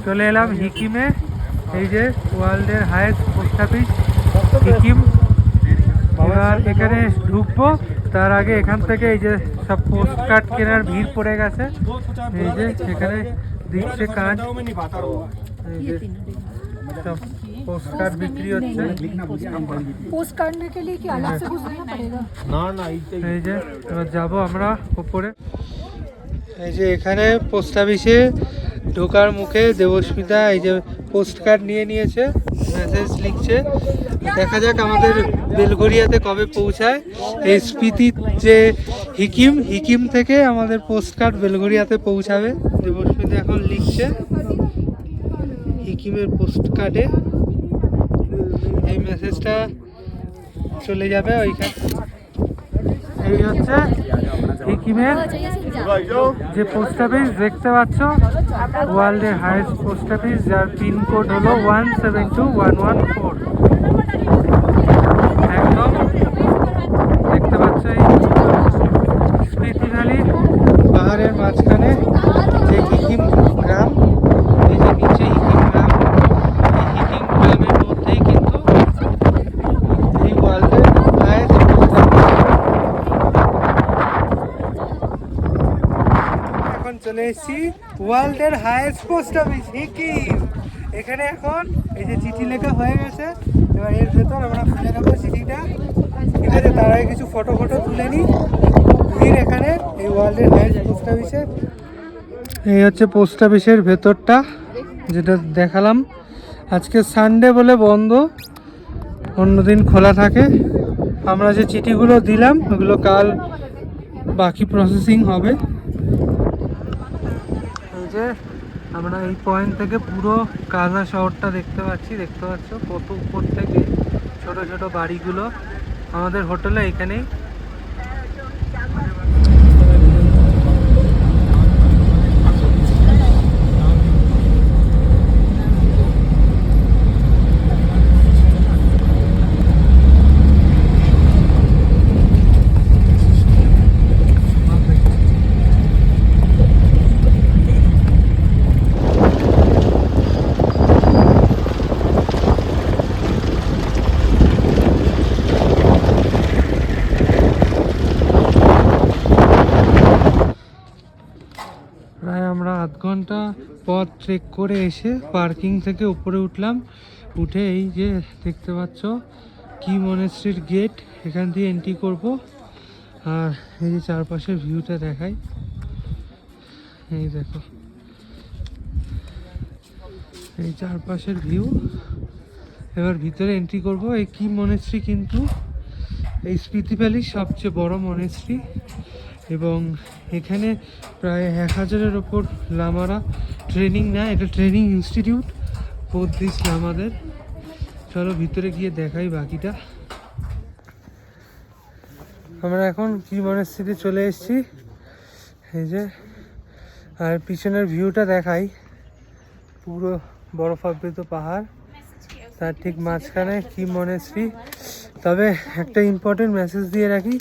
চলে এলাম হিকিমে। এই যে ওয়ার্ল্ডের হাইয়েস্ট পোস্ট অফিস হিকিম। এবার এখানে ঢুকবো, তার আগে এখান থেকে এই যে সব পোস্ট কার্ড কেনার ভিড় পড়ে গেছে। এই যে এখানে দিচ্ছে কার্ড, এই যে सब पोस्ट कार्ड बिक्री হচ্ছে। पोस्ट करने के लिए कि अलग से कुछ देना पड़ेगा? না না, এই যে এবার যাবো আমরা উপরে। এই যে এখানে পোস্ট অফিসে ঢোকার মুখে দেবস্মিতা এই যে পোস্ট কার্ড নিয়ে নিয়েছে, মেসেজ লিখছে। দেখা যাক আমাদের বেলঘরিয়াতে কবে পৌঁছায়। এই স্পিতির যে হিকিম থেকে আমাদের পোস্ট কার্ড বেলঘরিয়াতে পৌঁছাবে। দেবস্মিতা এখন লিখছে হিকিমের পোস্ট কার্ডে। এই মেসেজটা চলে যাবে ওইখানে। এই হচ্ছে হিকিমের যে পোস্ট অফিস দেখতে পাচ্ছ, ওয়ার্ল্ডের হাইয়েস্ট পোস্ট অফিস, যার পিনকোড হলো 172114। একদম দেখতে পাচ্ছ এই স্পিতি ভ্যালি পাহাড়ের মাঝখানে যে হিকিম গ্রাম, এই যে নিচে হিকিম গ্রাম, এই হিকিম গ্রামের মধ্যেই কিন্তু এই ওয়ার্ল্ডের হাইয়েস্ট পোস্ট অফিস। এখন চলে এসেছি ওয়ার্ল্ডের হাইয়েস্ট পোস্ট অফিস হিকিম। এখানে এখন এই যে চিঠি লেখা হয়ে গেছে, এবার এর ভেতর আমরা খুলে নেবো চিঠিটা। ঠিক আছে, তার আগে কিছু ফটো তুলে নিই। ভিড় এখানে এই ওয়ার্ল্ডের হাইয়েস্ট পোস্ট অফিসে। এই হচ্ছে পোস্ট অফিসের ভেতরটা, যেটা দেখালাম। আজকে সানডে বলে বন্ধ, অন্যদিন খোলা থাকে। আমরা যে চিঠিগুলো দিলাম ওগুলো কাল বাকি প্রসেসিং হবে। এই যে আমরা এই পয়েন্ট থেকে পুরো কাজা শহরটা দেখতে পাচ্ছ কত উপর থেকে ছোট ছোট বাড়িগুলো। আমাদের হোটেলে এখানেই। প্রায় আমরা আধ ঘন্টা পথ ট্রেক করে এসে পার্কিং থেকে উপরে উঠলাম। উঠে এই যে দেখতে পাচ্ছ কি মনেস্ট্রির গেট, এখান দিয়ে এন্ট্রি করব। আর এই যে চারপাশের ভিউটা দেখাই, এই দেখো এই চারপাশের ভিউ। এবার ভিতরে এন্ট্রি করব। এই কি মনেস্ট্রি কিন্তু এই স্পিতি ভ্যালির সবচেয়ে বড় মনেস্ট্রি, এবং এখানে প্রায় 1000-এর ওপর লামারা ট্রেনিং নেয়। এটা ট্রেনিং ইনস্টিটিউট বুদ্ধিস্ট লামাদের। চলো ভিতরে গিয়ে দেখাই বাকিটা। আমরা এখন কি মনেস্ট্রিতে চলে এসেছি, এই যে। আর পিছনের ভিউটা দেখাই, পুরো বরফাবৃত পাহাড়, তার ঠিক মাঝখানে কি মনেস্ট্রি। তবে একটা ইম্পর্টেন্ট মেসেজ দিয়ে রাখি,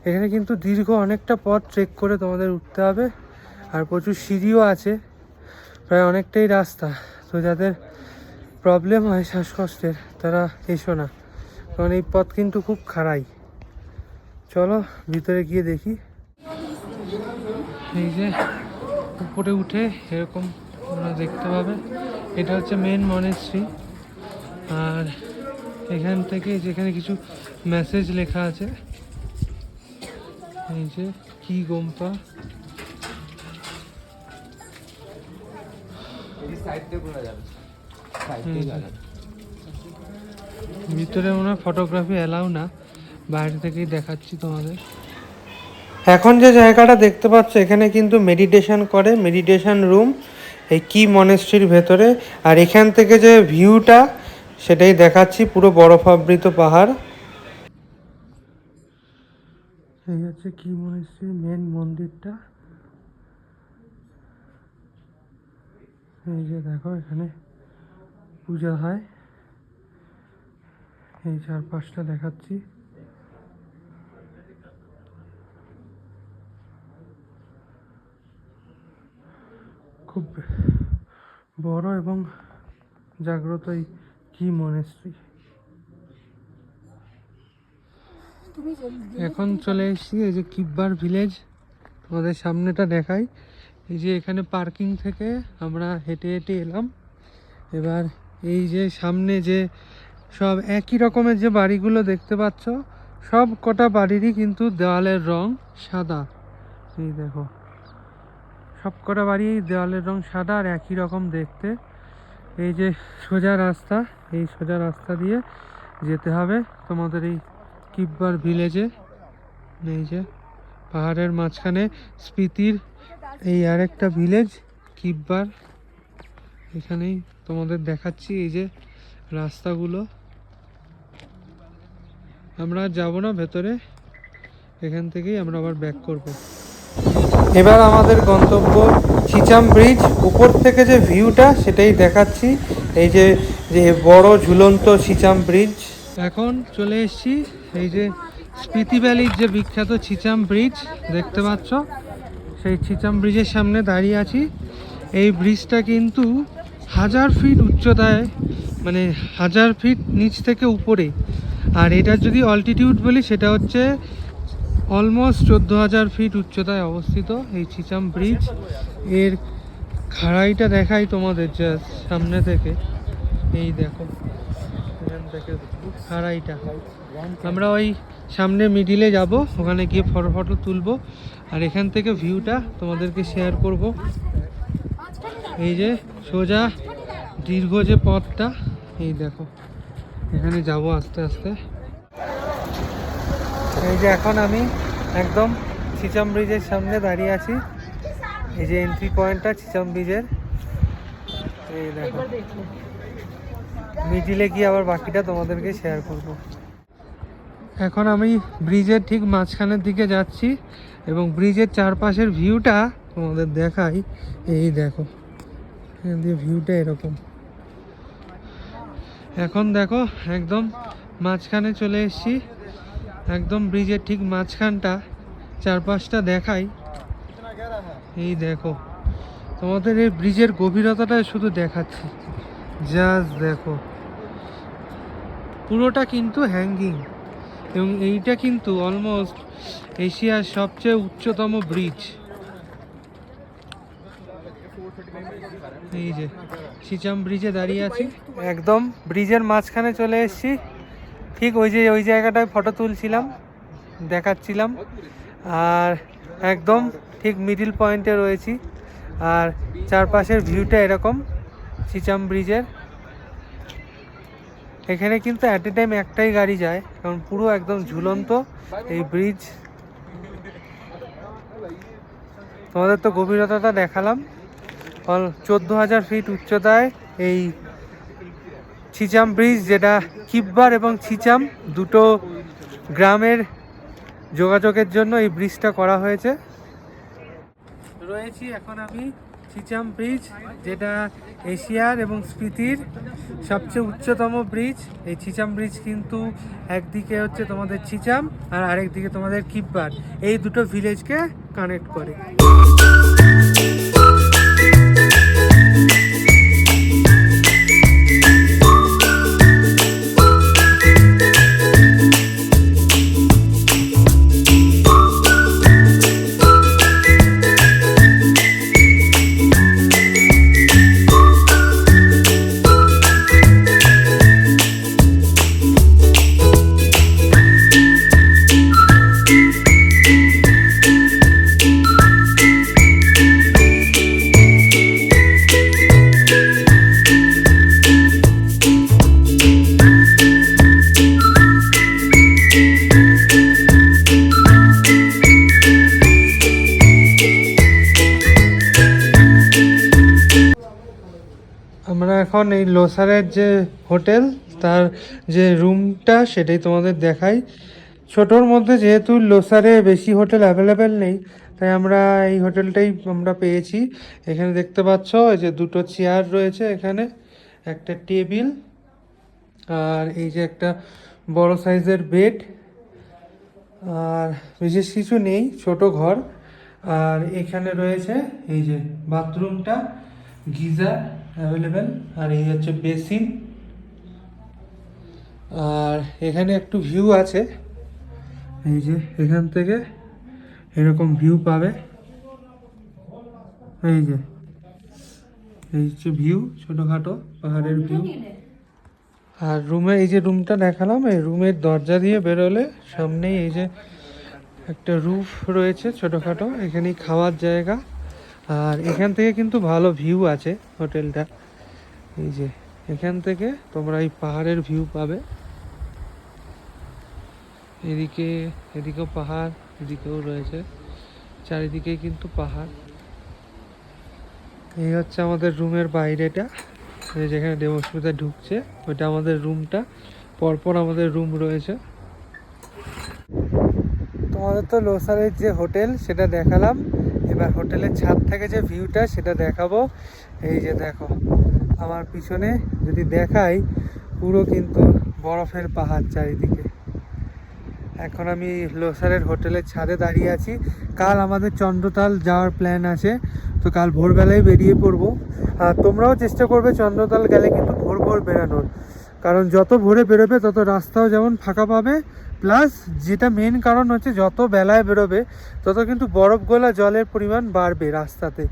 এখানে কিন্তু দীর্ঘ অনেকটা পথ ট্রেক করে তোমাদের উঠতে হবে, আর প্রচুর সিঁড়িও আছে, প্রায় অনেকটাই রাস্তা। তো যাদের প্রবলেম হয় শ্বাসকষ্টের তারা এসো না, কারণ এই পথ কিন্তু খুব খাড়াই। চলো ভিতরে গিয়ে দেখি। এই যে উপরে উঠে এরকম তোমরা দেখতে পাবে, এটা হচ্ছে মেন মনেস্ট্রি। আর এখান থেকে যেখানে কিছু মেসেজ লেখা আছে, এই যে কি গোম্পা, ভিতরে মনে হয় ফটোগ্রাফি অ্যালাউ না, বাইরে থেকেই দেখাচ্ছি তোমাদের। এখন যে জায়গাটা দেখতে পাচ্ছ এখানে কিন্তু মেডিটেশন করে, মেডিটেশন রুম এই কি মনেস্ট্রির ভেতরে। আর এখান থেকে যে ভিউটা সেটাই দেখাচ্ছি, পুরো বরফাবৃত পাহাড়। এই হচ্ছে কি মনেস্ট্রির মেন মন্দিরটা। এই যে দেখো এখানে পূজা হয়। এই চারপাশটা দেখাচ্ছি। খুব বড় এবং জাগ্রত এই কি মনেস্ট্রি। তুমি এখন চলে এসেছি এই যে কিব্বার ভিলেজ, তোমাদের সামনেটা দেখাই। এই যে এখানে পার্কিং থেকে আমরা হেঁটে হেঁটে এলাম। এবার এই যে সামনে যে সব একই রকমের যে বাড়িগুলো দেখতে পাচ্ছ, সব কটা বাড়িরই কিন্তু দেওয়ালের রং সাদা। এই দেখো, সব কটা বাড়ি দেওয়ালের রং সাদা আর একই রকম দেখতে। এই যে সোজা রাস্তা, এই সোজা রাস্তা দিয়ে যেতে হবে তোমাদের এই কিব্বার ভিলেজে। এই যে পাহাড়ের মাঝখানে স্পিতির এই আরেকটা ভিলেজ কিব্বার, এখানেই তোমাদের দেখাচ্ছি এই যে রাস্তাগুলো। আমরা যাব না ভেতরে, এখান থেকেই আমরা আবার ব্যাক করব। এবার আমাদের গন্তব্য চিচাম ব্রিজ। উপর থেকে যে ভিউটা সেটাই দেখাচ্ছি। এই যে যে বড় ঝুলন্ত চিচাম ব্রিজ। এখন চলে এসেছি এই যে স্পিতি ভ্যালির যে বিখ্যাত চিচাম ব্রিজ দেখতে পাচ্ছ, সেই চিচাম ব্রিজের সামনে দাঁড়িয়ে আছি। এই ব্রিজটা কিন্তু 1000 ফিট উচ্চতায়, মানে 1000 ফিট নিচ থেকে উপরে। আর এটার যদি অল্টিটিউড বলি সেটা হচ্ছে অলমোস্ট 14,000 ফিট উচ্চতায় অবস্থিত এই চিচাম ব্রিজ। এর খাড়াইটা দেখাই তোমাদের জাস্ট সামনে থেকে। এই দেখো এখান থেকে খাড়াইটা। আমরা ওই সামনে মিডিলে যাব, ওখানে গিয়ে ফটো তুলবো আর এখান থেকে ভিউটা তোমাদেরকে শেয়ার করব। এই যে সোজা দীর্ঘ যে পথটা, এই দেখো এখানে যাব আস্তে আস্তে। এই যে এখন আমি একদম চিচাম ব্রিজের সামনে দাঁড়িয়ে আছি। এই যে এন্ট্রি পয়েন্টটা চিচাম ব্রিজের। এই দেখো, মিডিলে গিয়ে আবার বাকিটা তোমাদেরকে শেয়ার করব। এখন আমি ব্রিজের ঠিক মাঝখানের দিকে যাচ্ছি এবং ব্রিজের চারপাশের ভিউটা তোমাদের দেখাই। এই দেখো এখান দিয়ে ভিউটা এরকম। এখন দেখো একদম মাঝখানে চলে এসেছি, একদম ব্রিজের ঠিক মাঝখানটা, চারপাশটা দেখাই। এই দেখো তোমাদের এই ব্রিজের গভীরতাটা শুধু দেখাচ্ছি, জাস্ট দেখো পুরোটা কিন্তু হ্যাঙ্গিং। এবং এইটা কিন্তু অলমোস্ট এশিয়ার সবচেয়ে উচ্চতম ব্রিজ। এই যে চিচাম ব্রিজে দাঁড়িয়ে আছি, একদম ব্রিজের মাঝখানে চলে এসেছি। ঠিক ওই জায়গাটায় ফটো তুলছিলাম, দেখাচ্ছিলাম। আর একদম ঠিক মিডিল পয়েন্টে রয়েছি। আর চারপাশের ভিউটা এরকম চিচাম ব্রিজের। এখানে কিন্তু অ্যাট এ টাইম একটাই গাড়ি যায়, কারণ পুরো একদম ঝুলন্ত এই ব্রিজ। তোমাদের তো গভীরতাটা দেখালাম। 14,000 ফিট উচ্চতায় এই চিচাম ব্রিজ, যেটা কিব্বার এবং চিচাম দুটো গ্রামের যোগাযোগের জন্য এই ব্রিজটা করা হয়েছে। রয়েছি এখন আমি চিচাম ব্রিজ, যেটা এশিয়ার এবং স্পিতির সবচেয়ে উচ্চতম ব্রিজ। এই চিচাম ব্রিজ কিন্তু একদিকে হচ্ছে তোমাদের চিচাম আর আরেকদিকে তোমাদের কিব্বার, এই দুটো ভিলেজকে কানেক্ট করে। আমরা এখন এই লোসারের যে হোটেল, তার যে রুমটা সেটাই তোমাদের দেখাই। ছোটোর মধ্যে যেহেতু লোসারে বেশি হোটেল অ্যাভেলেবেল নেই, তাই আমরা এই হোটেলটাই আমরা পেয়েছি। এখানে দেখতে পাচ্ছ এই যে দুটো চেয়ার রয়েছে, এখানে একটা টেবিল আর এই যে একটা বড় সাইজের বেড। আর বিশেষ কিছু নেই, ছোট ঘর। আর এখানে রয়েছে এই যে বাথরুমটা, গিজার অ্যাভেলেবেল। আর এই হচ্ছে বেসিন। আর এখানে একটু ভিউ আছে, এই যে এখান থেকে এরকম ভিউ পাবে, এই যে এই হচ্ছে ভিউ, ছোটোখাটো পাহাড়ের ভিউ। আর রুমে, এই যে রুমটা দেখালাম, এই রুমের দরজা দিয়ে বেরোলে সামনেই এই যে একটা রুফ রয়েছে ছোটোখাটো, এখানেই খাওয়ার জায়গা। আর এখান থেকে কিন্তু ভালো ভিউ আছে হোটেলটা, এই যে এখান থেকে তোমরা এই পাহাড়ের ভিউ পাবে। এদিকেও পাহাড়, এদিকেও রয়েছে, চারিদিকে কিন্তু পাহাড়। এই হচ্ছে আমাদের রুমের বাইরেটা, যেখানে দেবস্মিতা ঢুকছে ওইটা আমাদের রুমটা, পরপর আমাদের রুম রয়েছে। তোমাদের তো লোসারের যে হোটেল সেটা দেখালাম, এবার হোটেলের ছাদ থেকে যে ভিউটা সেটা দেখাবো। এই যে দেখো আমার পিছনে যদি দেখাই, পুরো কিন্তু বরফের পাহাড় চারিদিকে। এখন আমি লোসারের হোটেলের ছাদে দাঁড়িয়ে আছি। কাল আমাদের চন্দ্রতাল যাওয়ার প্ল্যান আছে, তো কাল ভোরবেলায় বেরিয়ে পড়বো। আর তোমরাও চেষ্টা করবে চন্দ্রতাল গেলে কিন্তু ভোর বেরানোর, কারণ যত ভোরে বেরোবে তত রাস্তাও যেমন ফাঁকা পাবে, প্লাস যেটা মেন কারণ হচ্ছে যত বেলায় বেরোবে তত কিন্তু বরফ গলা জলের পরিমাণ বাড়বে রাস্তাতে,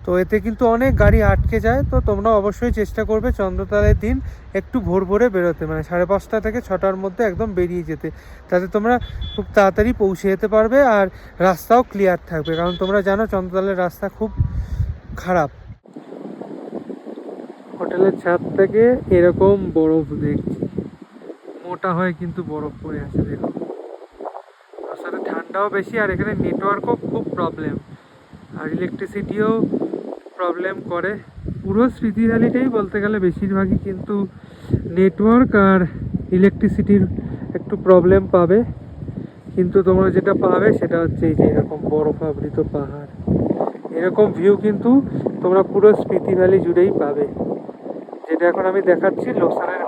তো এতে কিন্তু অনেক গাড়ি আটকে যায়। তো তোমরা অবশ্যই চেষ্টা করবে চন্দ্রতালের দিন একটু ভোরে বেরোতে, মানে 5:30 থেকে 6টার মধ্যে একদম বেরিয়ে যেতে, তাতে তোমরা খুব তাড়াতাড়ি পৌঁছে যেতে পারবে আর রাস্তাও ক্লিয়ার থাকবে, কারণ তোমরা জানো চন্দ্রতালের রাস্তা খুব খারাপ। হোটেলের ছাদ থেকে এরকম বরফ দেখছি, মোটা হয়ে কিন্তু বরফ পড়ে আছে দেখো। তার সাথে ঠান্ডাও বেশি, আর এখানে নেটওয়ার্কও খুব প্রবলেম, আর ইলেকট্রিসিটিও প্রবলেম করে। পুরো স্মৃতি ভ্যালিটাই বলতে গেলে বেশিরভাগই কিন্তু নেটওয়ার্ক আর ইলেকট্রিসিটির একটু প্রবলেম পাবে, কিন্তু তোমরা যেটা পাবে সেটা হচ্ছে এই যে এরকম বরফ আবৃত পাহাড়। এরকম ভিউ কিন্তু তোমরা পুরো স্মৃতি ভ্যালি জুড়েই পাবে, যেটা এখন আমি দেখাচ্ছি লোসারের